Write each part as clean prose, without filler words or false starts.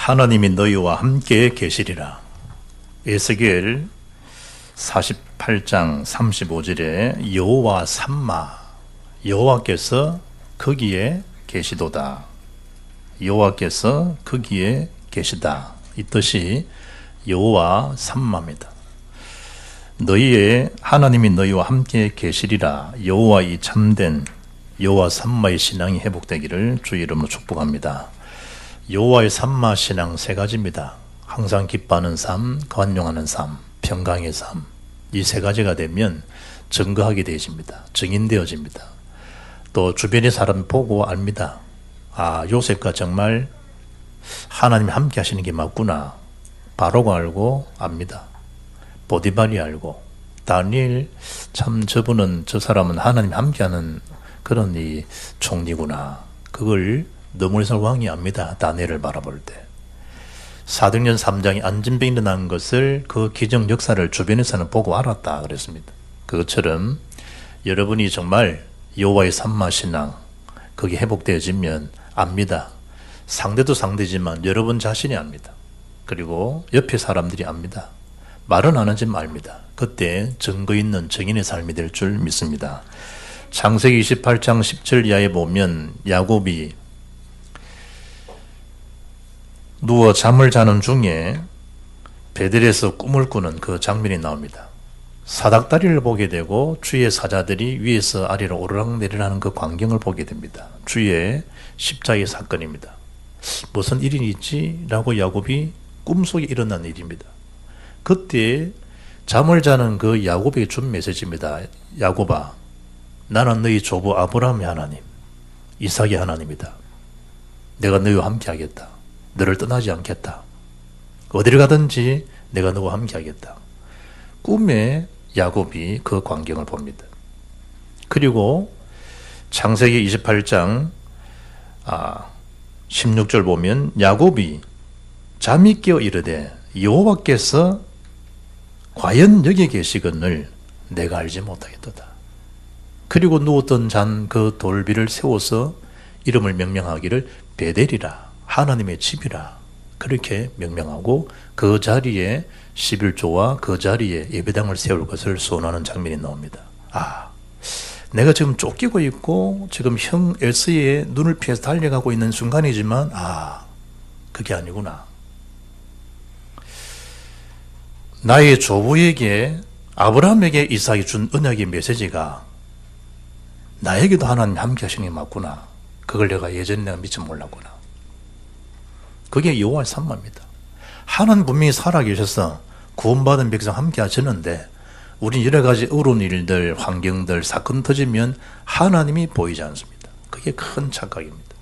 하나님이 너희와 함께 계시리라. 에스겔 48장 35절에 여호와 삼마, 여호와께서 거기에 계시도다. 여호와께서 거기에 계시다. 이 뜻이 여호와 삼마입니다. 너희의 하나님이 너희와 함께 계시리라. 여호와 이 참된 여호와 삼마의 신앙이 회복되기를 주의 이름으로 축복합니다. 여호와의 삼마 신앙 세 가지입니다. 항상 기뻐하는 삶, 관용하는 삶, 평강의 삶. 이 세 가지가 되면 증거하게 되어집니다. 증인되어집니다. 또 주변의 사람 보고 압니다. 아, 요셉과 정말 하나님이 함께 하시는 게 맞구나. 바로가 알고 압니다. 보디발이 알고, 다니엘 참 저 사람은 하나님 함께하는 그런 이 총리구나. 그걸 느부갓네살 왕이 압니다. 다니엘을 바라볼 때. 사도행전 3장에 안진병이 일어난 것을 그 기적 역사를 주변에서는 보고 알았다 그랬습니다. 그것처럼 여러분이 정말 여호와의 삼마 신앙 그게 회복되어지면 압니다. 상대도 상대지만 여러분 자신이 압니다. 그리고 옆에 사람들이 압니다. 말은 안 하지만 압니다. 그때 증거 있는 증인의 삶이 될 줄 믿습니다. 창세기 28장 10절 이하에 보면 야곱이 누워 잠을 자는 중에 베델에서 꿈을 꾸는 그 장면이 나옵니다. 사닥다리를 보게 되고 주의 사자들이 위에서 아래로 오르락내리락하는 그 광경을 보게 됩니다. 주의 십자가의 사건입니다. 무슨 일이 있지? 라고 야곱이 꿈속에 일어난 일입니다. 그때 잠을 자는 그 야곱에게 준 메시지입니다. 야곱아, 나는 너희 조부 아브라함의 하나님, 이삭의 하나님이다. 내가 너희와 함께 하겠다. 너를 떠나지 않겠다. 어디를 가든지 내가 너와 함께 하겠다. 꿈에 야곱이 그 광경을 봅니다. 그리고 창세기 28장 16절 보면 야곱이 잠이 깨어 이르되 여호와께서 과연 여기 계시거늘 내가 알지 못하겠도다. 그리고 누웠던 잔 그 돌비를 세워서 이름을 명명하기를 베델이라, 하나님의 집이라 그렇게 명명하고 그 자리에 11조와 그 자리에 예배당을 세울 것을 소원하는 장면이 나옵니다. 아, 내가 지금 쫓기고 있고 지금 형 에서의 눈을 피해서 달려가고 있는 순간이지만 그게 아니구나. 나의 조부에게 아브라함에게 이삭이 준 언약의 메시지가 나에게도 하나님 함께 하시는 게 맞구나. 그걸 내가 예전에 내가 미처 몰랐구나. 그게 여호와의 삼마입니다. 하나님 분명히 살아계셔서 구원받은 백성 함께 하시는데 우린 여러 가지 어려운 일들, 환경들, 사건 터지면 하나님이 보이지 않습니다. 그게 큰 착각입니다.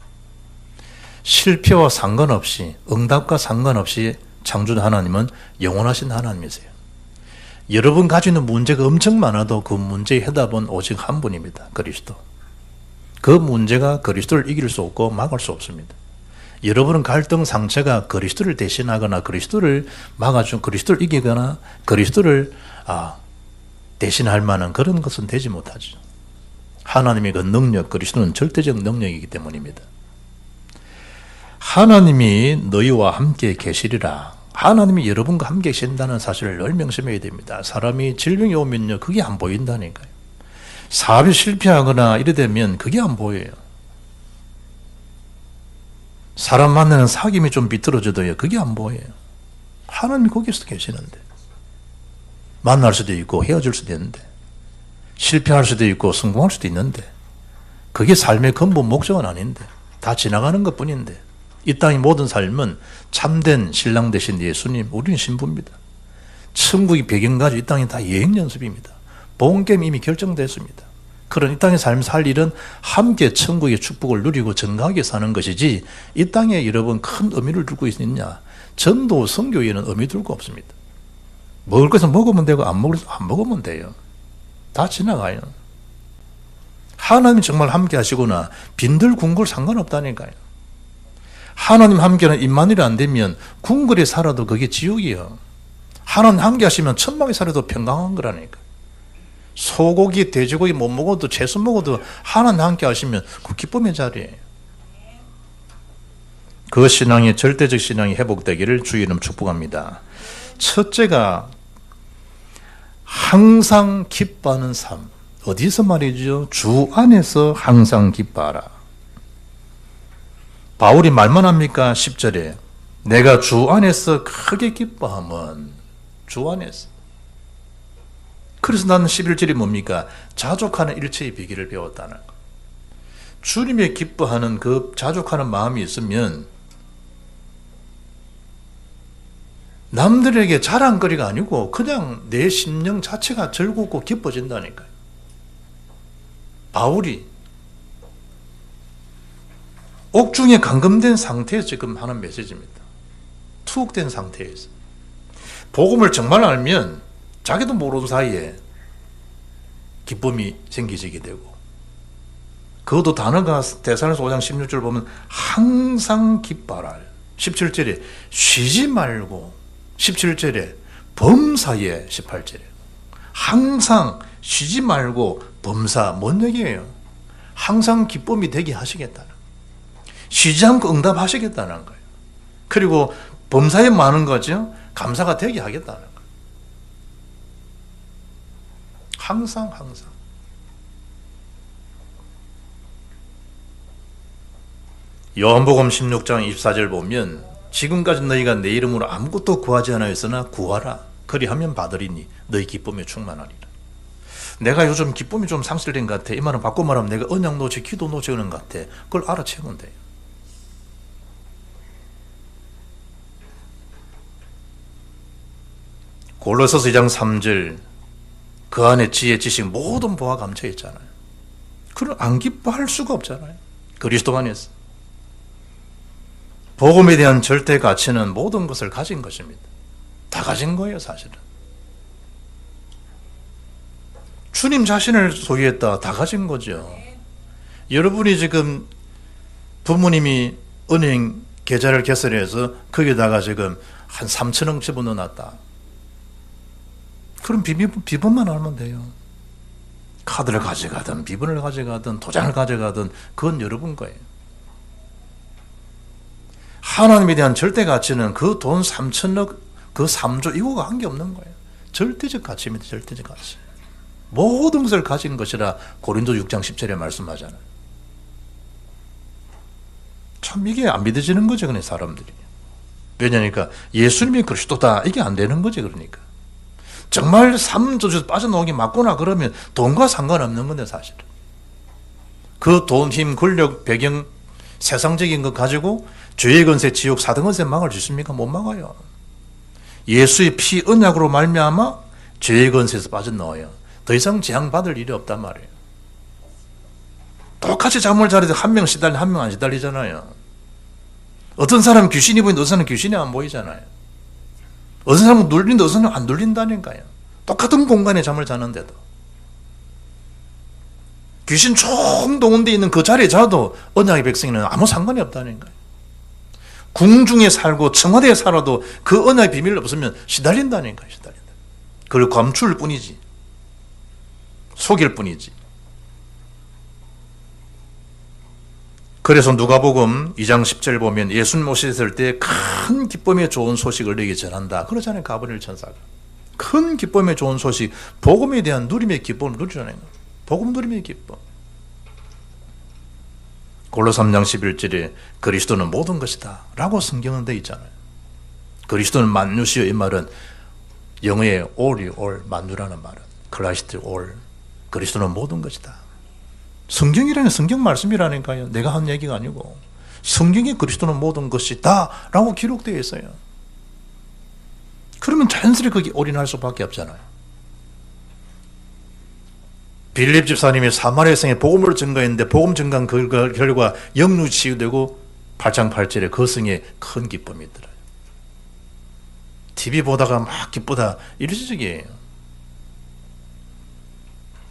실패와 상관없이, 응답과 상관없이 창조주 하나님은 영원하신 하나님이세요. 여러분 가지는 문제가 엄청 많아도 그 문제의 해답은 오직 한 분입니다. 그리스도. 그 문제가 그리스도를 이길 수 없고 막을 수 없습니다. 여러분은 갈등 상처가 그리스도를 대신하거나 그리스도를 막아준 그리스도를 이기거나 그리스도를 대신할 만한 그런 것은 되지 못하죠. 하나님의 그 능력, 그리스도는 절대적 능력이기 때문입니다. 하나님이 너희와 함께 계시리라. 하나님이 여러분과 함께 계신다는 사실을 늘 명심해야 됩니다. 사람이 질병이 오면요, 그게 안 보인다니까요. 사업이 실패하거나 이래 되면 그게 안 보여요. 사람 만나는 사귐이 좀 비뚤어져도요, 그게 안 보여요. 하나님이 거기서 계시는데. 만날 수도 있고 헤어질 수도 있는데, 실패할 수도 있고 성공할 수도 있는데, 그게 삶의 근본 목적은 아닌데, 다 지나가는 것 뿐인데, 이 땅의 모든 삶은 참된 신랑 되신 예수님, 우리는 신부입니다. 천국의 배경까지 이 땅이 다 여행 연습입니다. 복음게임 이미 결정됐습니다. 그런 이 땅의 삶 살 일은 함께 천국의 축복을 누리고 정강하게 사는 것이지 이 땅에 여러분 큰 의미를 두고 있느냐? 전도, 선교에는 의미 두고 없습니다. 먹을 것은 먹으면 되고 안 먹을 것은 안 먹으면 돼요. 다 지나가요. 하나님이 정말 함께 하시거나 빈들궁글 상관없다니까요. 하나님 함께는 임마누엘이 안 되면 궁궐에 살아도 그게 지옥이에요. 하나님 함께 하시면 천막에 살아도 평강한 거라니까. 소고기, 돼지고기 못 먹어도 채소 먹어도 하나님 함께 하시면 그 기쁨의 자리예요. 그 신앙이 절대적 신앙이 회복되기를 주의 이름 축복합니다. 첫째가 항상 기뻐하는 삶. 어디서 말이죠? 주 안에서 항상 기뻐하라. 바울이 말만 합니까? 10절에 내가 주 안에서 크게 기뻐함은 주 안에서. 그래서 나는 11절이 뭡니까? 자족하는 일체의 비결을 배웠다는 거. 주님의 기뻐하는 그 자족하는 마음이 있으면 남들에게 자랑거리가 아니고 그냥 내 심령 자체가 즐겁고 기뻐진다니까요. 바울이 옥중에 감금된 상태에서 지금 하는 메시지입니다. 투옥된 상태에서. 복음을 정말 알면 자기도 모르는 사이에 기쁨이 생기게 되고, 그것도 단어가 데살로니가서 5장 16절 보면 항상 기뻐하라. 17절에 쉬지 말고, 17절에 범사에 18절에 항상 쉬지 말고 범사. 뭔 얘기예요? 항상 기쁨이 되게 하시겠다는, 쉬지 않고 응답하시겠다는 거예요. 그리고 범사에 많은 거죠. 감사가 되게 하겠다는 거예요. 항상. 요한복음 16장 24절 보면 지금까지 너희가 내 이름으로 아무것도 구하지 않았으나 구하라. 그리하면 받으리니 너희 기쁨에 충만하리라. 내가 요즘 기쁨이 좀 상실된 것 같아. 이 말은 바꿔 말하면 내가 언약 놓치, 기도 놓치는 것 같아. 그걸 알아채면 돼요. 골로새서 2장 3절 그 안에 지혜, 지식, 모든 보화 감춰 있잖아요. 그걸 안 기뻐할 수가 없잖아요. 그리스도 안에서. 복음에 대한 절대 가치는 모든 것을 가진 것입니다. 다 가진 거예요, 사실은. 주님 자신을 소유했다. 다 가진 거죠. 여러분이 지금 부모님이 은행 계좌를 개설해서 거기다가 지금 한 3천억 집어넣어놨다. 그럼 비번만 알면 돼요. 카드를 가져가든 비번을 가져가든 도장을 가져가든 그건 여러분 거예요. 하나님에 대한 절대 가치는 그 돈 3천억, 그 3조 이거가 한 게 없는 거예요. 절대적 가치입니다. 절대적 가치. 모든 것을 가진 것이라 고린도 6장 10절에 말씀하잖아요. 참 이게 안 믿어지는 거죠, 그냥 사람들이. 왜냐니까 예수님이 그리스도다 이게 안 되는 거지. 그러니까 정말 삼조주에서 빠져나오기 맞구나 그러면 돈과 상관없는 건데 사실은. 그 돈, 힘, 권력, 배경, 세상적인 거 가지고 죄의 건세, 지옥, 사등건세 막을 수 있습니까? 못 막아요. 예수의 피 언약으로 말미암아 죄의 건세에서 빠져나와요. 더 이상 재앙받을 일이 없단 말이에요. 똑같이 잠을 자는데 한 명 시달리 한 명 안 시달리잖아요. 어떤 사람은 귀신이 보이는데 어떤 사람은 귀신이 안 보이잖아요. 어떤 사람은 눌린데 어떤 사람은 안 눌린다니까요. 똑같은 공간에 잠을 자는데도. 귀신 총동원 데 있는 그 자리에 자도 언약의 백성에는 아무 상관이 없다니까요. 궁중에 살고 청와대에 살아도 그 언약의 비밀이 없으면 시달린다니까요. 시달린다. 그걸 감출 뿐이지. 속일 뿐이지. 그래서 누가복음 2장 10절 보면 예수님 오셨을 때 큰 기쁨의 좋은 소식을 너에게 전한다. 그러잖아요. 가브리엘 천사가. 큰 기쁨의 좋은 소식, 복음에 대한 누림의 기쁨을 누리잖아요. 복음 누림의 기쁨. 골로새 3장 11절에 그리스도는 모든 것이다 라고 성경은 되어 있잖아요. 그리스도는 만유시요. 이 말은 영어의 all이 all, 만유라는 말은 크라이스트 all. 그리스도는 모든 것이다. 성경이라는 성경 말씀이라니까요. 내가 한 얘기가 아니고 성경에 그리스도는 모든 것이다 라고 기록되어 있어요. 그러면 자연스레 거기 올인할 수밖에 없잖아요. 빌립 집사님이 사마리아 성에 복음을 증거했는데 복음 증거한 그 결과 영류 치유되고 8장 8절에 그 성에 큰 기쁨이 들어요. TV 보다가 막 기쁘다 일시적이에요.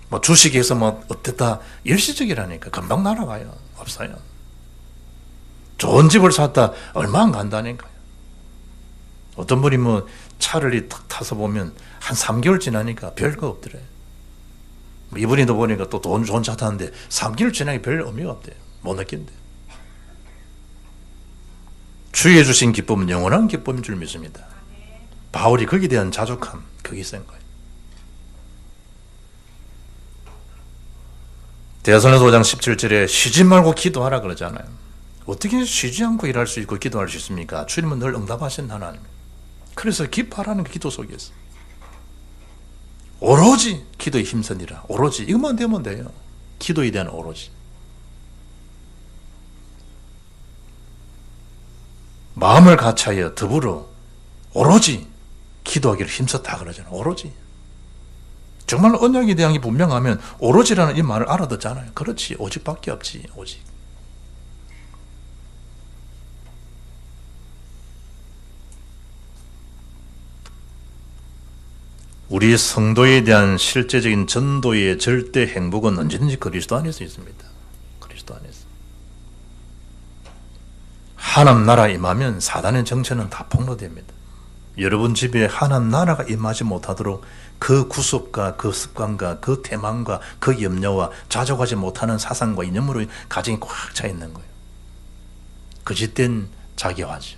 뭐 주식에서 뭐 어땠다 일시적이라니까. 금방 날아가요. 없어요. 좋은 집을 샀다 얼마 안 간다니까요. 어떤 분이 뭐 차를 탁 타서 보면 한 3개월 지나니까 별거 없더래요. 이분이도 보니까 또 돈 좋은 차 타는데 3개월 지나니까 별 의미가 없대요. 못 느낀대. 주의 주신 기쁨은 영원한 기쁨인 줄 믿습니다. 바울이 거기에 대한 자족함, 그게 센 거예요. 데살로니가서 5장 17절에 쉬지 말고 기도하라 그러잖아요. 어떻게 쉬지 않고 일할 수 있고 기도할 수 있습니까? 주님은 늘 응답하신 하나님. 그래서 기뻐하라는 그 기도 속에서 오로지 기도에 힘쓰니라. 오로지 이것만 되면 돼요. 기도에 대한 오로지. 마음을 같이하여 더불어 오로지 기도하기를 힘썼다 그러잖아요. 오로지. 정말 언약에 대한 게 분명하면 오로지라는 이 말을 알아듣잖아요. 그렇지. 오직밖에 없지. 오직. 우리 성도에 대한 실제적인 전도의 절대 행복은 언제든지 그리스도 안에서 있습니다. 그리스도 안에서. 하나님 나라 임하면 사단의 정체는 다 폭로됩니다. 여러분 집에 하나님 나라가 임하지 못하도록 그 구습과 그 습관과 그 태망과 그 염려와 자족하지 못하는 사상과 이념으로 가정이 꽉 차 있는 거예요. 거짓된 자기화죠.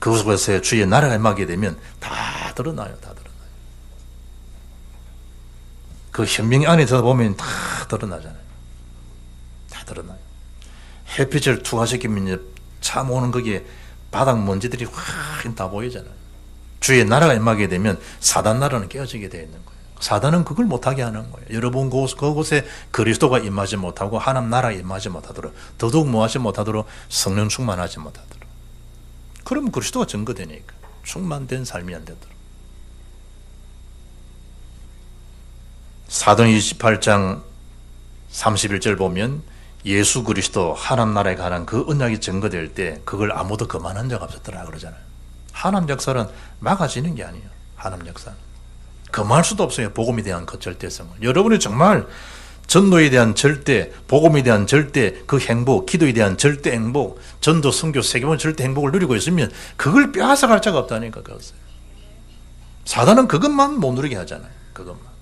그곳에서 주의 나라가 임하게 되면 다 드러나요. 다 드러나요. 그 현명이 안에 들어보면 다 드러나잖아요. 다 드러나요. 햇빛을 투하시키면 참 오는 거기에 바닥 먼지들이 확 다 보이잖아요. 주의 나라가 임하게 되면 사단 나라는 깨어지게 되어 있는 거예요. 사단은 그걸 못하게 하는 거예요. 여러분 그곳에 그리스도가 임하지 못하고 하나님 나라가 임하지 못하도록 더더욱 뭐하지 못하도록 성령 충만하지 못하도록. 그러면 그리스도가 증거되니까 충만된 삶이 안 되도록. 사도행 28장 31절 보면 예수 그리스도 하나님 나라에 관한 그 언약이 증거될 때 그걸 아무도 거만한 적 없었더라 그러잖아요. 하나님 역사는 막아지는 게 아니에요. 하나님 역사는 거만할 수도 없어요. 복음에 대한 그 절대성을. 여러분이 정말 전도에 대한 절대, 복음에 대한 절대, 그 행복, 기도에 대한 절대 행복, 전도, 선교, 세계본 절대 행복을 누리고 있으면 그걸 빼앗아갈 자가 없다니까. 그것을. 사단은 그것만 못 누리게 하잖아요. 그것만.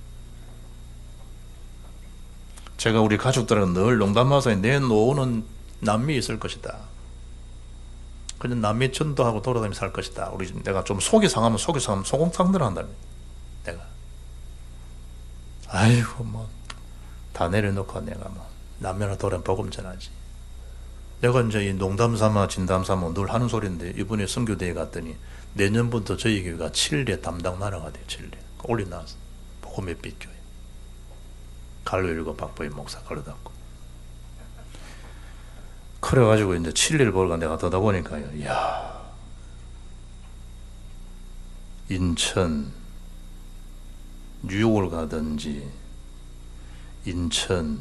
제가 우리 가족들은 늘 농담하면서 내 노후는 남미에 있을 것이다. 그냥 남미 전도하고 돌아다니면서 살 것이다. 우리 내가 좀 속이 상하면 소공상들 한답니다. 내가 아이고 뭐 다 내려놓고 내가 뭐 남미나 돌아다니면 복음 전하지. 내가 이제 이 농담 삼아 진담 삼아 늘 하는 소리인데 이번에 선교대회 갔더니 내년부터 저희 교회가 칠레 담당 나라가 돼요. 칠레 올려놨어. 복음의 빛교회. 갈로 일고 박보희 목사 걸어놨고. 그래가지고 이제 칠레를 보러 내가 더다 보니까요. 이야. 인천, 뉴욕을 가든지 인천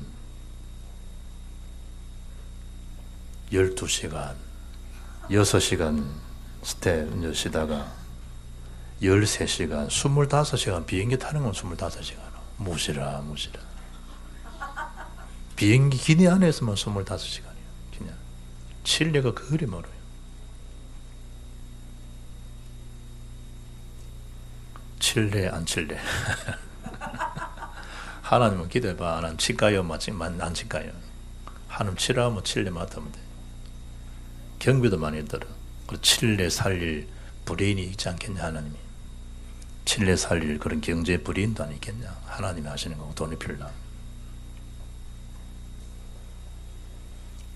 12시간, 6시간 스테 쉬다가 13시간, 25시간 비행기 타는 건 25시간. 무시라. 비행기 기내 안에서만 25시간이에요. 그냥 칠레가 그리 멀어요. 칠레 안 칠레. 하나님은 기도해봐. 하나님 칠까요? 안 칠까요? 하나님 치라면 칠레 맡으면 돼. 경비도 많이 들어. 그리고 칠레 살릴 브레인이 있지 않겠냐 하나님이. 칠레 살릴 그런 경제 브레인도 안 있겠냐. 하나님이 하시는 거고 돈이 필요나.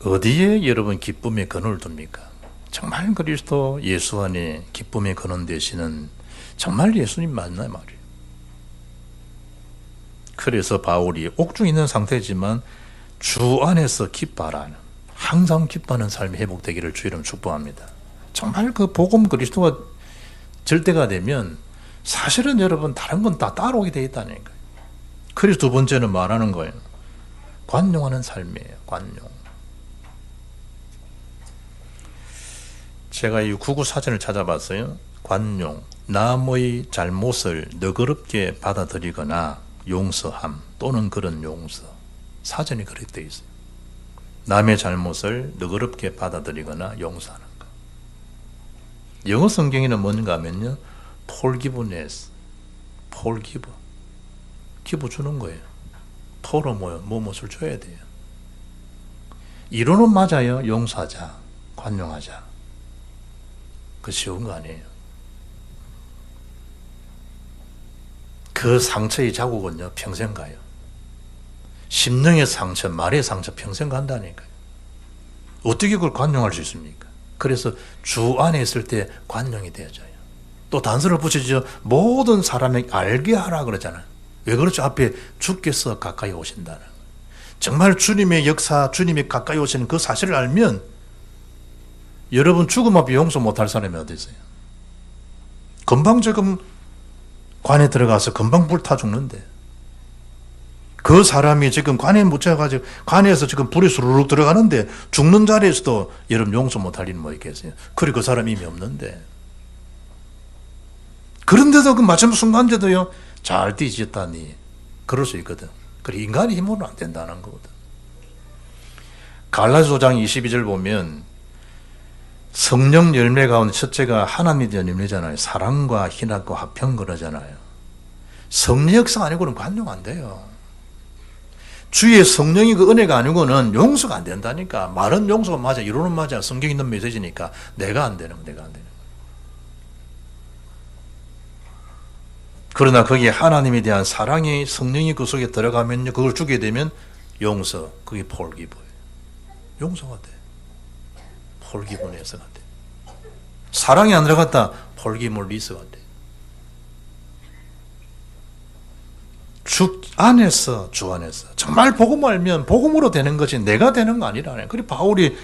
어디에 여러분 기쁨의 근원을 둡니까? 정말 그리스도 예수 안에 기쁨의 근원 되시는 정말 예수님 맞나요 말이에요. 그래서 바울이 옥중에 있는 상태지만 주 안에서 기뻐하라는, 항상 기뻐하는 삶이 회복되기를 주 이름 축복합니다. 정말 그 복음 그리스도가 절대가 되면 사실은 여러분 다른 건 다 따라오게 되어 있다는 거예요. 그래서 두 번째는 말하는 거예요. 관용하는 삶이에요. 관용. 제가 이 구구 사전을 찾아봤어요. 관용, 남의 잘못을 너그럽게 받아들이거나 용서함 또는 그런 용서. 사전이 그렇게 되어 있어요. 남의 잘못을 너그럽게 받아들이거나 용서하는 것. 영어 성경에는 뭔가 하면요. forgiveness, forgive. 기부 주는 거예요. 토로 무엇을 줘야 돼요. 이론은 맞아요. 용서하자, 관용하자. 그 쉬운 거 아니에요. 그 상처의 자국은요, 평생 가요. 심령의 상처, 말의 상처 평생 간다니까요. 어떻게 그걸 관용할 수 있습니까? 그래서 주 안에 있을 때 관용이 되어져요. 또 단서를 붙이죠. 모든 사람에게 알게 하라 그러잖아요. 왜 그렇죠? 앞에 주께서 가까이 오신다는 거예요. 정말 주님의 역사, 주님이 가까이 오시는 그 사실을 알면 여러분 죽음 앞에 용서 못할 사람이 어디 있어요? 금방 지금 관에 들어가서 금방 불타 죽는데 그 사람이 지금 관에 묻혀가지고 관에서 지금 불이 수르륵 들어가는데 죽는 자리에서도 여러분 용서 못할 일은 뭐 있겠어요? 그리고 그 사람이 이미 없는데 그런데도 그 마지막 순간제도요 잘 뒤지었다니 그럴 수 있거든. 그래 인간의 힘으로는 안 된다는 거거든. 갈라디아서 5장 22절 보면 성령 열매 가운데 첫째가 하나님에 대한 열매잖아요. 사랑과 희락과 화평 그러잖아요. 성령 역사가 아니고는 관용 안 돼요. 주의 성령이 그 은혜가 아니고는 용서가 안 된다니까. 말은 용서가 맞아, 이론은 맞아. 성경 있는 메시지니까 내가 안 되는 거, 내가 안 되는 거. 그러나 거기에 하나님에 대한 사랑이 성령이 그 속에 들어가면요, 그걸 주게 되면 용서, 그게 폴기부예요. 용서가 돼. 폴기분에서가 돼. 사랑이 안 들어갔다, 폴기물 리스가 돼. 주 안에서, 주 안에서. 정말 복음 알면 복음으로 되는 것이 내가 되는 거 아니라네. 그래 바울이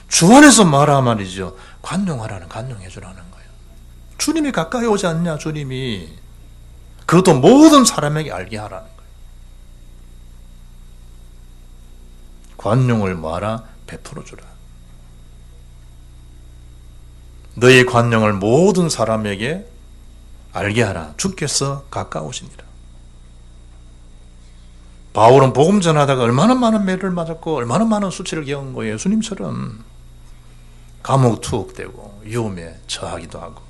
주 안에서 말하 말이죠. 관용하라는, 관용해 주라는 거예요. 주님이 가까이 오지 않냐, 주님이. 그것도 모든 사람에게 알게 하라는 거예요. 관용을 뭐하라? 베풀어 주라. 너의 관용을 모든 사람에게 알게 하라. 주께서 가까우시니라. 바울은 복음 전하다가 얼마나 많은 매를 맞았고 얼마나 많은 수치를 겪은 거예요. 예수님처럼 감옥 투옥되고 위험에 처하기도 하고.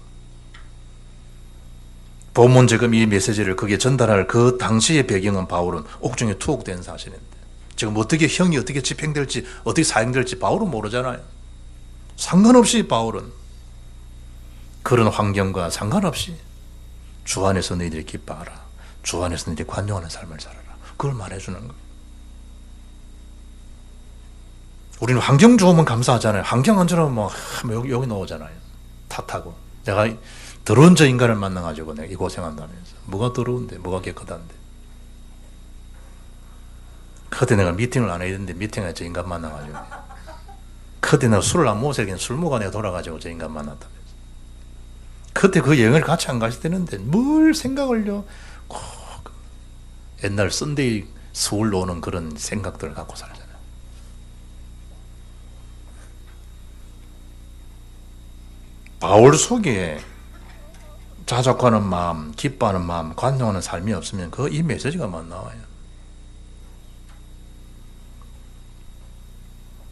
본문 지금 이 메시지를 그게 전달할 그 당시의 배경은 바울은 옥중에 투옥된 사실인데 지금 어떻게 형이 어떻게 집행될지 어떻게 사형될지 바울은 모르잖아요. 상관없이 바울은 그런 환경과 상관없이 주 안에서 너희들이 기뻐하라. 주 안에서 너희들이 관용하는 삶을 살아라. 그걸 말해주는 거예요. 우리는 환경 좋으면 감사하잖아요. 환경 안 좋으면 뭐 여기 나오잖아요. 탓하고. 내가 더러운 저 인간을 만나가지고 내가 이 고생한다면서. 뭐가 더러운데, 뭐가 깨끗한데. 그때 내가 미팅을 안 해야 되는데 미팅에 저 인간 만나가지고. 그때 내가 술을 안 먹어서 술 먹어 내가 돌아가지고 저 인간 만났다면서. 그때 그 여행을 같이 안 가셔야 되는데 뭘 생각을요. 옛날 썬데이 서울 노는 그런 생각들을 갖고 살잖아요. 바울 속에 자족하는 마음, 기뻐하는 마음, 관용하는 삶이 없으면 그 이 메시지가 만 나와요.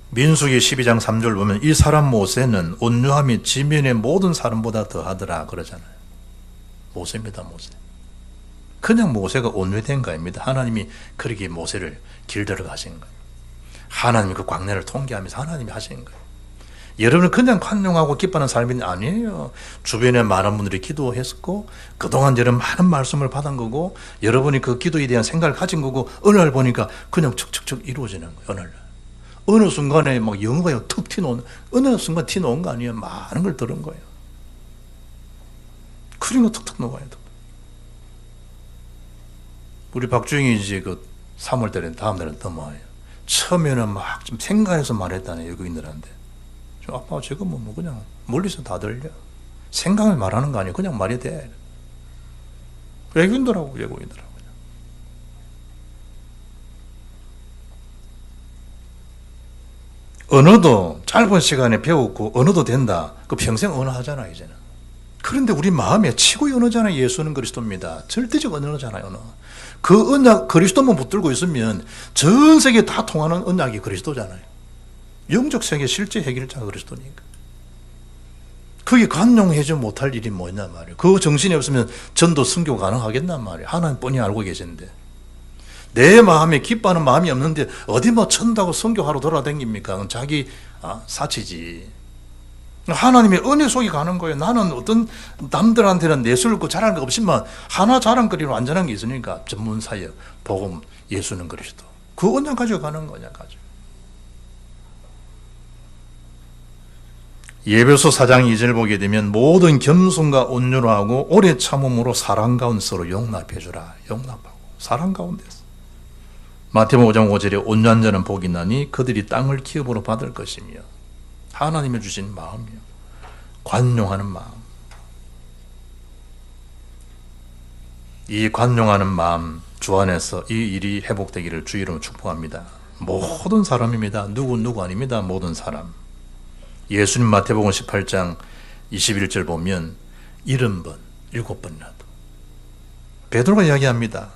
민수기 12장 3절 보면 이 사람 모세는 온유함이 지면의 모든 사람보다 더하더라 그러잖아요. 모세입니다, 모세. 그냥 모세가 온유된 거입니다. 하나님이 그렇게 모세를 길들어 가신 거예요. 하나님이 그 광야를 통계하면서 하나님이 하신 거예요. 여러분은 그냥 관용하고 기뻐하는 삶이 아니에요. 주변에 많은 분들이 기도했었고 그동안 여러분 많은 말씀을 받은 거고 여러분이 그 기도에 대한 생각을 가진 거고 어느 날 보니까 그냥 척척척 이루어지는 거예요. 어느 날. 어느 순간에 막 영어가 툭 튀어나오는 어느 순간 튀어나온 거 아니에요. 많은 걸 들은 거예요. 그리고 툭툭 녹아요. 우리 박주영이 이제 그 3월달에 다음 달에 넘어와요. 처음에는 막 좀 생각해서 말했다네, 외국인들한테. 아빠, 저거 뭐 그냥 멀리서 다 들려. 생각을 말하는 거 아니에요. 그냥 말이 돼. 외국인들하고. 언어도 짧은 시간에 배웠고, 언어도 된다. 그 평생 언어 하잖아, 이제는. 그런데 우리 마음에 치고의 언어잖아요. 예수는 그리스도입니다. 절대적 언어잖아요, 언어. 그 언약, 그리스도만 붙들고 있으면 전 세계 다 통하는 언약이 그리스도잖아요. 영적 세계 실제 해결자가 그리스도니까. 그게 관용해지 못할 일이 뭐냐 말이에요. 그 정신이 없으면 전도 선교 가능하겠단 말이에요. 하나님 뻔히 알고 계시는데. 내 마음에 기뻐하는 마음이 없는데 어디 뭐 천다고 선교하러 돌아다닙니까? 자기 사치지. 하나님의 은혜 속에 가는 거예요. 나는 어떤 남들한테는 내술 그 잘하는 거 없지만 하나 자랑거리로 안전한 게 있으니까 전문 사역, 복음, 예수는 그리스도. 그 언제 가지고 가는 거냐 가지고. 예배소 4장 2절 보게 되면 모든 겸손과 온유하고 오래 참음으로 사랑 가운데 서로 용납해 주라. 용납하고 사랑 가운데서. 마태복음 5장 5절에 온유한 자는 복이 나니 그들이 땅을 기업으로 받을 것이며 하나님이 주신 마음이요. 관용하는 마음. 이 관용하는 마음 주 안에서 이 일이 회복되기를 주 이름으로 축복합니다. 모든 사람입니다. 누구 아닙니다. 모든 사람. 예수님 마태복음 18장 21절 보면 70번, 7번이라도 베드로가 이야기합니다.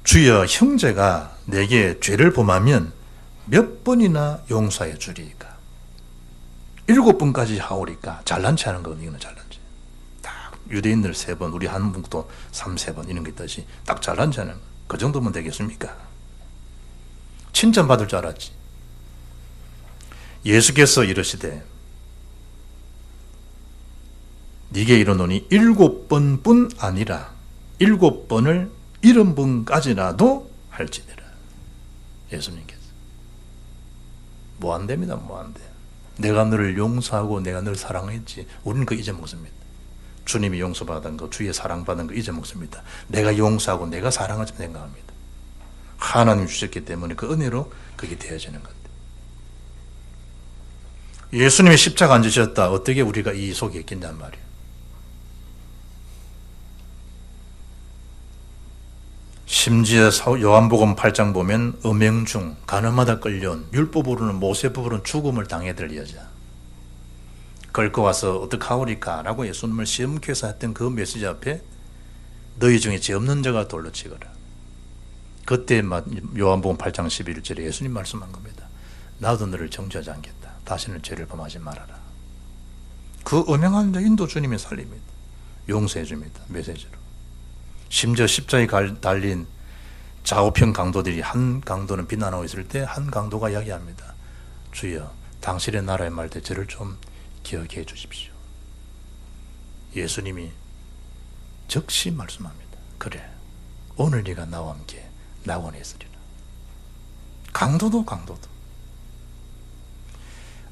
주여 형제가 내게 죄를 범하면 몇 번이나 용서해 주리까? 7번까지 하오리까? 잘난 체 하는 거거든요. 잘난 체. 딱 유대인들 3번, 우리 한국도 3-4번 이런 게 있듯이 딱 잘난 체 하는 거. 그 정도면 되겠습니까? 칭찬받을 줄 알았지. 예수께서 이르시되 네게 이르노니 7번뿐 아니라 7번을 70번까지라도 할지니라. 예수님께서 뭐 안 됩니다. 뭐 안 돼. 내가 너를 용서하고 내가 너를 사랑했지. 우리는 그거 잊어먹습니다. 주님이 용서받은 거, 주의 사랑받은 거 잊어먹습니다. 내가 용서하고 내가 사랑하지 생각합니다. 하나님 주셨기 때문에 그 은혜로 그게 되어지는 건데. 예수님이 십자가 안 지셨다. 어떻게 우리가 이 속에 있겠냔 말이에요. 심지어 요한복음 8장 보면 음행 중 가늠하다 끌려온 율법으로는 모세법으로는 죽음을 당해야 될 여자 끌고 와서 어떡하오리까 라고 예수님을 시험케서 했던 그 메시지 앞에 너희 중에 죄 없는 자가 돌로 치거라. 그때 요한복음 8장 11절에 예수님 말씀한 겁니다. 나도 너를 정죄하지 않겠다. 다시는 죄를 범하지 말아라. 그 음행한 자인도 주님이 살립니다. 용서해 줍니다. 메시지로. 심지어 십자가에 달린 좌우편 강도들이 한 강도는 비난하고 있을 때 한 강도가 이야기합니다. 주여 당신의 나라에 말 때 저를 좀 기억해 주십시오. 예수님이 즉시 말씀합니다. 그래 오늘 네가 나와 함께 낙원에 있으리라. 강도도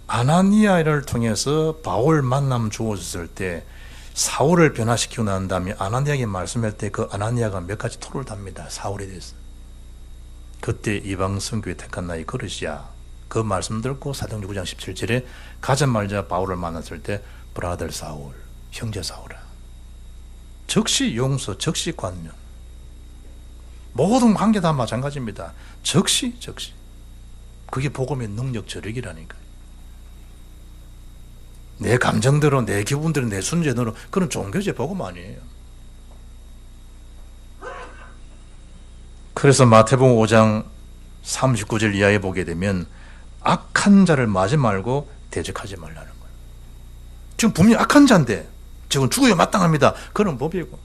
아나니아를 통해서 바울 만남 주어졌을 때 사울을 변화시키고 난 다음에 아나니아에게 말씀할 때 그 아나니아가 몇 가지 토를 답니다. 사울에 대해서. 그때 이방 선교에 택한 나의 그릇이야. 그 말씀 듣고 사도행전 9장 17절에 가자마자 바울을 만났을 때 브라더 사울, 형제 사울아. 즉시 용서, 즉시 관용. 모든 관계 다 마찬가지입니다. 즉시. 그게 복음의 능력 저력이라니까요. 내 감정대로, 내 기분대로, 내 순전대로 그런 종교제 복음 아니에요. 그래서 마태복음 5장 39절 이하에 보게 되면 악한 자를 맞지 말고 대적하지 말라는 거예요. 지금 분명히 악한 자인데 지금 죽어야 마땅합니다. 그런 법이고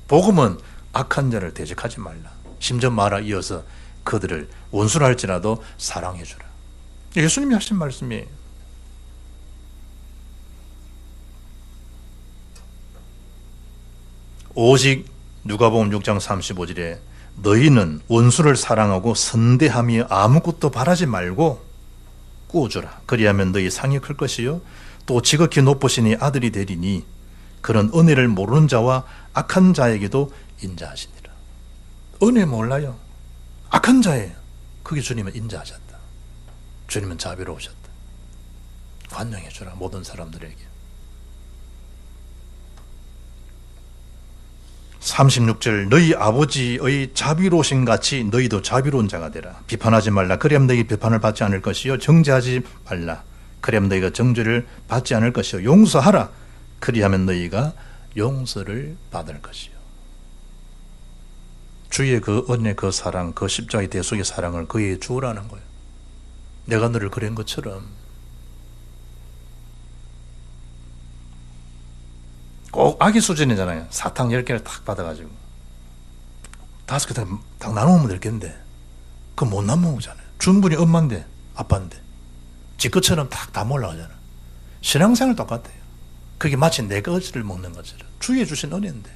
복음은 악한 자를 대적하지 말라. 심지어 말아 이어서 그들을 원수라 할지라도 사랑해 주라. 예수님이 하신 말씀이에요. 오직 누가복음 6장 35절에 너희는 원수를 사랑하고 선대하며 아무것도 바라지 말고 꾸어주라. 그리하면 너희 상이 클 것이요 또 지극히 높으시니 아들이 되리니 그런 은혜를 모르는 자와 악한 자에게도 인자하시니라. 은혜 몰라요. 악한 자예요. 그게 주님은 인자하셨다. 주님은 자비로우셨다. 관용해 주라 모든 사람들에게. 36절 너희 아버지의 자비로우신 같이 너희도 자비로운 자가 되라. 비판하지 말라. 그래야 너희 비판을 받지 않을 것이요 정죄하지 말라. 그래야 너희가 정죄를 받지 않을 것이요 용서하라. 그리하면 너희가 용서를 받을 것이요. 주의 그 은혜, 그 사랑, 그 십자가의 대속의 사랑을 그에게 주으라는 거예요. 내가 너를 그린 것처럼. 꼭 아기 수준이잖아요. 사탕 10개를 탁 받아가지고 5개 딱 나누면 되겠는데 그건 못 나누잖아요. 준분이 엄마인데 아빠인데 지 것처럼 딱 다 몰라가잖아. 신앙생활 똑같아요. 그게 마치 내가 어지를 먹는 것처럼 주위에 주신 은혜인데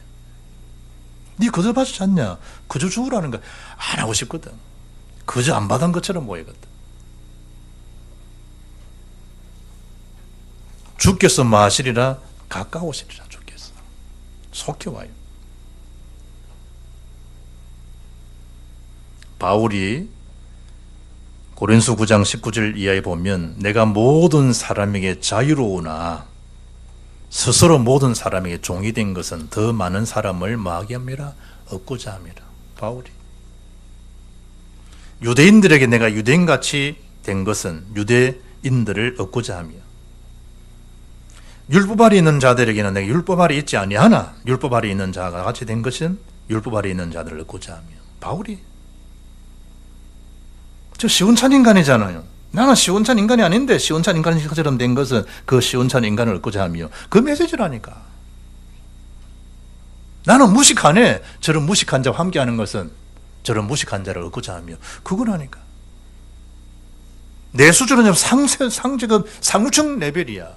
네 그저 받지 않냐? 그저 주우라는 거 안 하고 싶거든. 그저 안 받은 것처럼 보이거든. 주께서 마시리라 가까우시리라. 주께서 속히 와요. 바울이 고린도 9장 19절 이하에 보면 내가 모든 사람에게 자유로우나 스스로 모든 사람에게 종이 된 것은 더 많은 사람을 뭐하게 합니다? 얻고자 합니다. 바울이. 유대인들에게 내가 유대인같이 된 것은 유대인들을 얻고자 하며 율법 아래 있는 자들에게는 내가 율법 아래 있지 아니하나 율법 아래 있는 자가 같이 된 것은 율법 아래 있는 자들을 얻고자 하며 바울이 저 시원찬 인간이잖아요. 나는 시원찬 인간이 아닌데 시원찬 인간처럼 된 것은 그 시원찬 인간을 얻고자 하며 그 메시지라니까. 나는 무식하네. 저런 무식한 자와 함께하는 것은 저런 무식한 자를 얻고자 하며 그거라니까. 내 수준은 지금 상류층 레벨이야.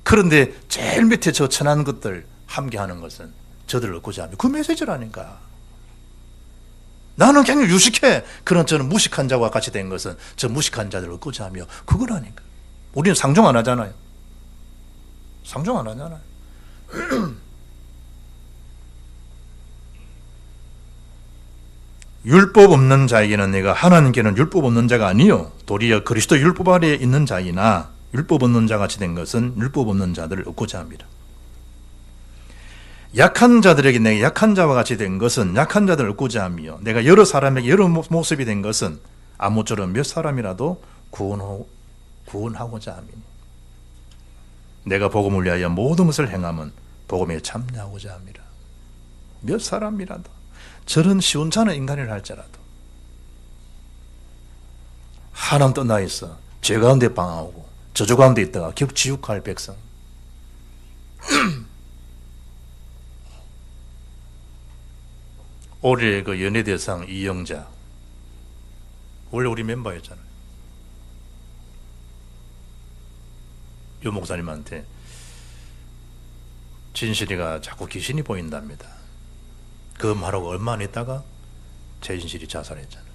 그런데 제일 밑에 저 천한 것들 함께하는 것은 저들을 얻고자 하며 그 메시지라니까. 나는 굉장히 유식해. 그런 저는 무식한 자와 같이 된 것은 저 무식한 자들을 얻고자 하며 그거라니까. 우리는 상종 안 하잖아요. 상종 안 하잖아요. 율법 없는 자에게는 내가 하나님께는 율법 없는 자가 아니요 도리어 그리스도 율법 아래에 있는 자이나 율법 없는 자 같이 된 것은 율법 없는 자들을 얻고자 합니다. 약한 자들에게 내가 약한 자와 같이 된 것은 약한 자들을 얻고자 하며 내가 여러 사람에게 여러 모습이 된 것은 아무쪼록 몇 사람이라도 구원하고자 함이니 내가 복음을 위하여 모든 것을 행함은 복음에 참여하고자 합니다. 몇 사람이라도 저런 시원찮은 인간을 할지라도 하나님 떠나 있어 죄 가운데 방황하고 저주 가운데 있다가 지옥할 백성 올해 그 연예대상 이영자 원래 우리 멤버였잖아요. 유 목사님한테 진실이가 자꾸 귀신이 보인답니다. 그 말하고 얼마 안 있다가 최진실이 자살했잖아요.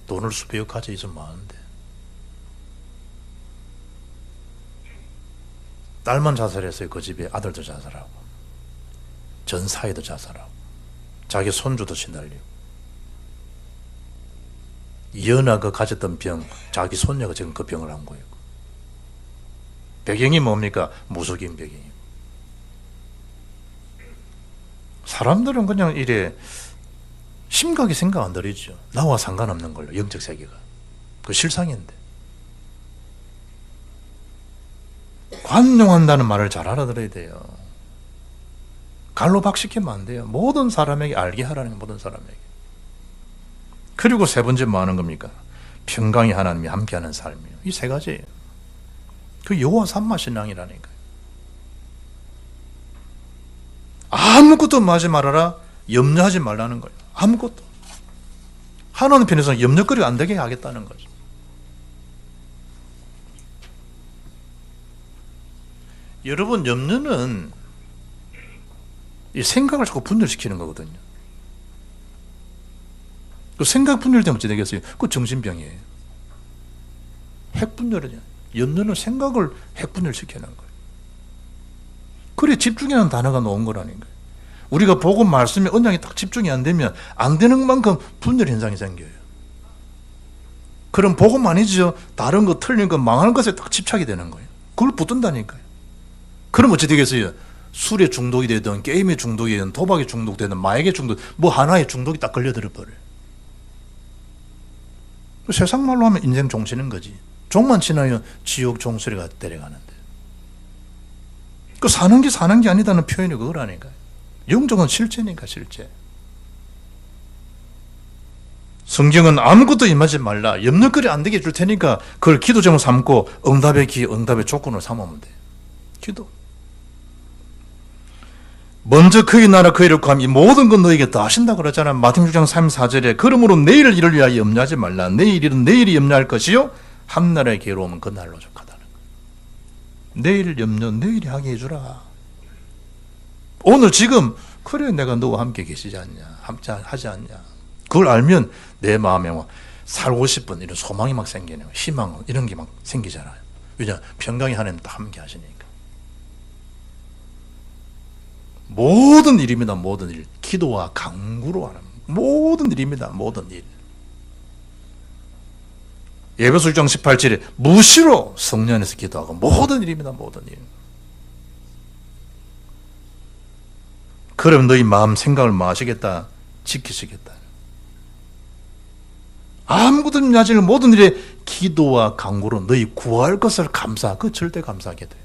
돈을 수백억 가져 있으면 많은데 딸만 자살했어요. 그 집에 아들도 자살하고 전 사회도 자살하고 자기 손주도 시달리고 이연아가 가졌던 병 자기 손녀가 지금 그 병을 안 거예요. 배경이 뭡니까? 무속인 배경이. 사람들은 그냥 이래 심각하게 생각 안 들이죠. 나와 상관없는 걸로 영적 세계가 그 실상인데 관용한다는 말을 잘 알아들어야 돼요. 갈로 박식하면 안 돼요. 모든 사람에게 알게 하라는 게 모든 사람에게. 그리고 세 번째 뭐 하는 겁니까? 평강이 하나님이 함께하는 삶이에요. 이 세 가지예요. 그 여호와 삼마 신앙이라니까요. 아무것도 하지 말아라. 염려하지 말라는 거예요. 아무것도. 하나님 편에서는 염려거리가 안 되게 하겠다는 거죠. 여러분 염려는 이 생각을 자꾸 분열시키는 거거든요. 그 생각 분열되면 어찌 되겠어요? 그 정신병이에요. 핵분열이냐. 염려는 생각을 핵분열시키는 거예요. 그래 집중이라는 단어가 나온 거라는 거예요. 우리가 보고 말씀에 언약이 딱 집중이 안 되면 안 되는 만큼 분열 현상이 생겨요. 그럼 복음 아니죠. 다른 거 틀린 거 망하는 것에 딱 집착이 되는 거예요. 그걸 붙든다니까요. 그럼 어찌 되겠어요? 술에 중독이 되든 게임에 중독이 되든 도박에 중독되든 마약에 중독 뭐 하나에 중독이 딱 걸려들어 버려요. 세상 말로 하면 인생 종치는 거지. 종만 지나면 지옥 종소리가 데려가는데 그 사는 게 아니다는 표현이 그거라니까요. 영적은 실제니까 실제. 성경은 아무것도 임하지 말라. 염려거리 안 되게 해줄 테니까 그걸 기도 제목 삼고 응답의 응답의 조건을 삼으면 돼요. 기도. 먼저 그의 나라 그의 를 구하면 이 모든 건 너에게 다 하신다고 그러잖아요. 마태복음 6장 34절에 그러므로 내일을 일을 위하여 염려하지 말라. 내일 일은 내일이 염려할 것이요 한 날의 괴로움은 그 날로 족하다는 거예요. 내일 염려 내일이 하게 해주라. 오늘 지금 그래 내가 너와 함께 계시지 않냐, 함께 하지 않냐. 그걸 알면 내 마음에 막 살고 싶은 이런 소망이 막 생기네요. 희망 이런 게 막 생기잖아요. 왜냐, 평강의 하나님 다 함께 하시니까. 모든 일입니다. 모든 일. 기도와 간구로 하는 모든 일입니다. 모든 일. 에베소 1장 18절에 무시로 성령 안에서 기도하고 모든 일입니다. 모든 일. 그럼 너희 마음 생각을 뭐 하시겠다? 지키시겠다. 아무것도 하지 않을 모든 일에 기도와 간구로 너희 구할 것을 감사, 그 절대 감사하게 돼요.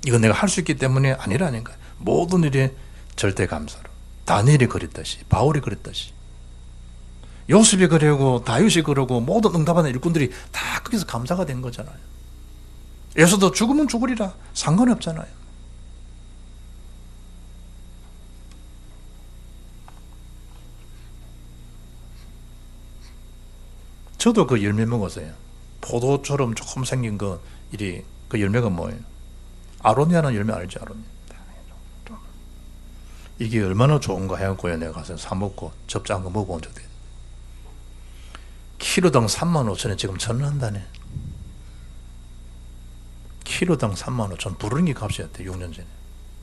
이건 내가 할 수 있기 때문에 아니라는 거예요. 모든 일에 절대 감사로. 다니엘이 그랬듯이, 바울이 그랬듯이, 요셉이 그러고 다윗이 그러고 모든 응답하는 일꾼들이 다 거기서 감사가 된 거잖아요. 예수도 죽으면 죽으리라 상관없잖아요. 저도 그 열매 먹었어요. 포도처럼 조금 생긴 거, 그 열매가 뭐예요? 아로니아는 열매 알죠? 아로니아. 이게 얼마나 좋은가 해갖고요. 내가 가서 사먹고 접시한 거 먹어본 적도 있어요. 키로당 35,000원, 지금 1,000원 한다네. 키로당 35,000원, 부르는 게 값이었대. 6년 전에.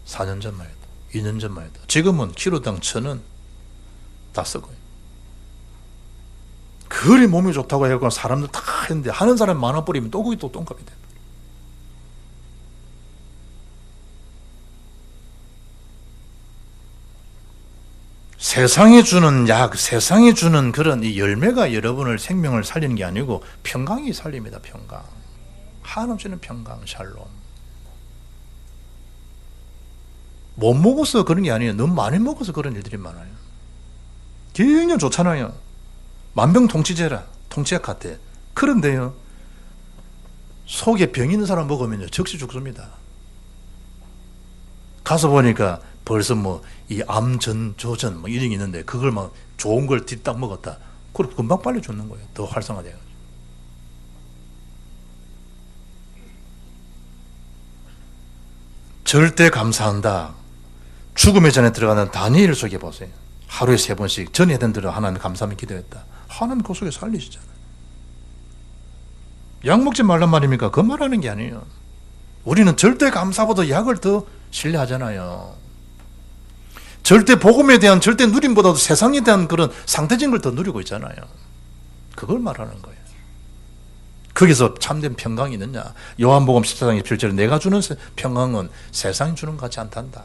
4년 전만 해도, 2년 전만 해도. 지금은 키로당 1,000원 다 쓰고요. 그리 몸이 좋다고 해갖고 사람들 다 했는데 하는 사람 많아버리면 또 그게 또 똥값이 된다. 세상에 주는 약, 세상에 주는 그런 이 열매가 여러분을 생명을 살리는 게 아니고 평강이 살립니다. 평강. 한없이는 평강, 샬롬. 못 먹어서 그런 게 아니에요. 너무 많이 먹어서 그런 일들이 많아요. 굉장히 좋잖아요. 만병통치제라, 통치약 같아. 그런데요, 속에 병 있는 사람 먹으면요 즉시 죽습니다. 가서 보니까 벌써 뭐 이 암전, 조전 뭐 이런 게 있는데 그걸 막 좋은 걸 뒤딱 먹었다. 그럼 금방 빨리 죽는 거예요. 더 활성화돼가지고. 절대 감사한다. 죽음의 전에 들어가는 다니엘 속에 보세요. 하루에 3번씩 전에 해던 대로 하나님 감사하며 기도했다. 하나님 그 속에 살리시잖아요. 약 먹지 말란 말입니까? 그 말하는 게 아니에요. 우리는 절대 감사보다 약을 더 신뢰하잖아요. 절대 복음에 대한 절대 누림보다도 세상에 대한 그런 상대적인 걸 더 누리고 있잖아요. 그걸 말하는 거예요. 거기서 참된 평강이 있느냐? 요한복음 14장 27절에 내가 주는 평강은 세상이 주는 것 같지 않단다.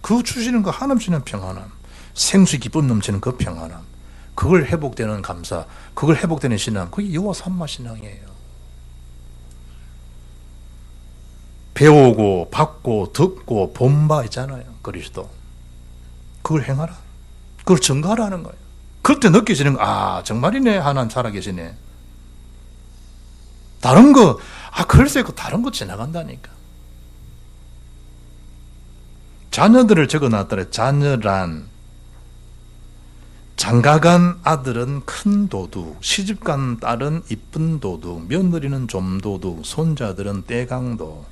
그 주시는 그 한없이 주는 평안함, 생수 기쁨 넘치는 그 평안함, 그걸 회복되는 감사, 그걸 회복되는 신앙, 그게 여호와 삼마 신앙이에요. 배우고 받고 듣고 본 바 있잖아요. 그리스도. 그걸 행하라. 그걸 증거하라는 거예요. 그때 느껴지는 거, 아 정말이네, 하나님 살아계시네. 다른 거, 아 글쎄 그 다른 거 지나간다니까. 자녀들을 적어놨더래. 자녀란 장가간 아들은 큰 도둑, 시집간 딸은 이쁜 도둑, 며느리는 좀 도둑, 손자들은 떼강도.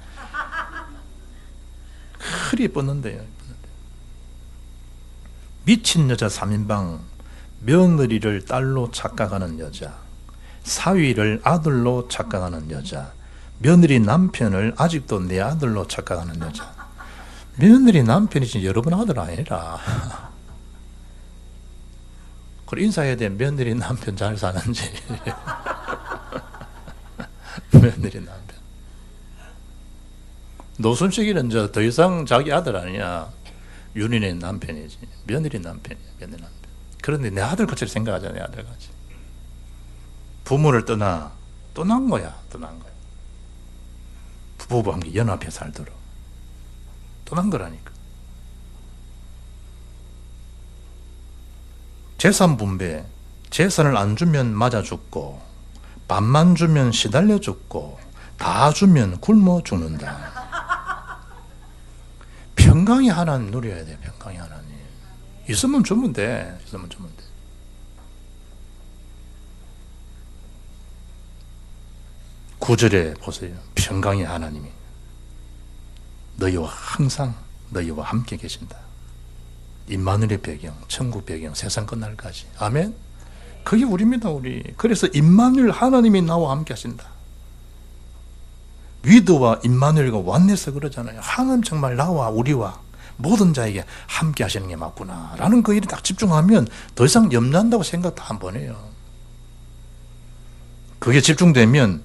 그리 예뻤는데요. 미친 여자 3인방, 며느리를 딸로 착각하는 여자, 사위를 아들로 착각하는 여자, 며느리 남편을 아직도 내 아들로 착각하는 여자. 며느리 남편이지 여러분 아들 아니라. 그걸 인사해야 돼. 며느리 남편 잘 사는지. 며느리 남편. 노순식이는 더 이상 자기 아들 아니야. 윤인의 남편이지. 며느리 남편이야. 며느리 남편. 그런데 내 아들같이 생각하잖아. 내 아들같이. 부모를 떠난 거야. 떠난 거야. 부부와 함께 연합해 살도록. 떠난 거라니까. 재산 분배. 재산을 안 주면 맞아 죽고, 반만 주면 시달려 죽고, 다 주면 굶어 죽는다. 평강이 하나님 누려야 돼. 평강이 하나님. 있으면 주면 돼. 있으면 주면 돼. 9절에 보세요. 평강의 하나님이 너희와 항상 너희와 함께 계신다. 임마누엘의 배경, 천국 배경, 세상 끝날까지. 아멘. 그게 우리입니다. 우리. 그래서 임마누엘 하나님이 나와 함께 하신다. 위드와 임마누엘과 완내서 그러잖아요. 하나님 정말 나와 우리와 모든 자에게 함께 하시는 게 맞구나 라는 그 일에 딱 집중하면 더 이상 염려한다고 생각도 한 번 해요. 그게 집중되면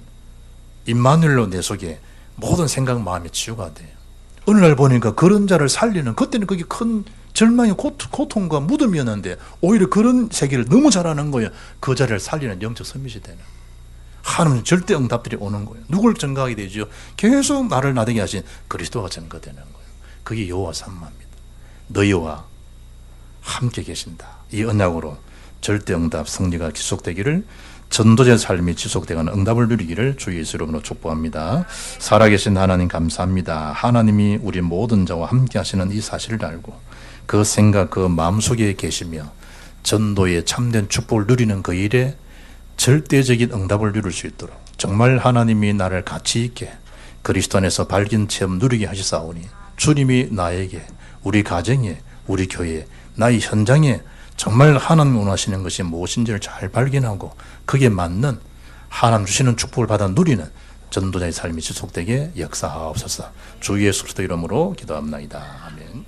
임마누엘로 내 속에 모든 생각 마음이 치유가 돼요. 어느 날 보니까 그런 자를 살리는, 그때는 그게 큰 절망의 고통과 무덤이었는데 오히려 그런 세계를 너무 잘하는 거예요. 그 자를 살리는 영적 선밋이 되는. 하나님은 절대 응답들이 오는 거예요. 누굴 증거하게 되죠? 계속 나를 나대게 하신 그리스도가 증거되는 거예요. 그게 여호와 삼마입니다. 너희와 함께 계신다. 이 언약으로 절대 응답 승리가 지속되기를, 전도자의 삶이 지속되는 응답을 누리기를 주 예수 이름으로 축복합니다. 살아계신 하나님 감사합니다. 하나님이 우리 모든 자와 함께 하시는 이 사실을 알고 그 생각, 그 마음속에 계시며 전도의 참된 축복을 누리는 그 일에 절대적인 응답을 누릴 수 있도록 정말 하나님이 나를 가치 있게 그리스도 안에서 발견 체험 누리게 하시사오니 주님이 나에게, 우리 가정에, 우리 교회에, 나의 현장에 정말 하나님 원하시는 것이 무엇인지를 잘 발견하고 그게 맞는 하나님 주시는 축복을 받아 누리는 전도자의 삶이 지속되게 역사하옵소서. 주 예수 그리스도 이름으로 기도합니다. 아멘.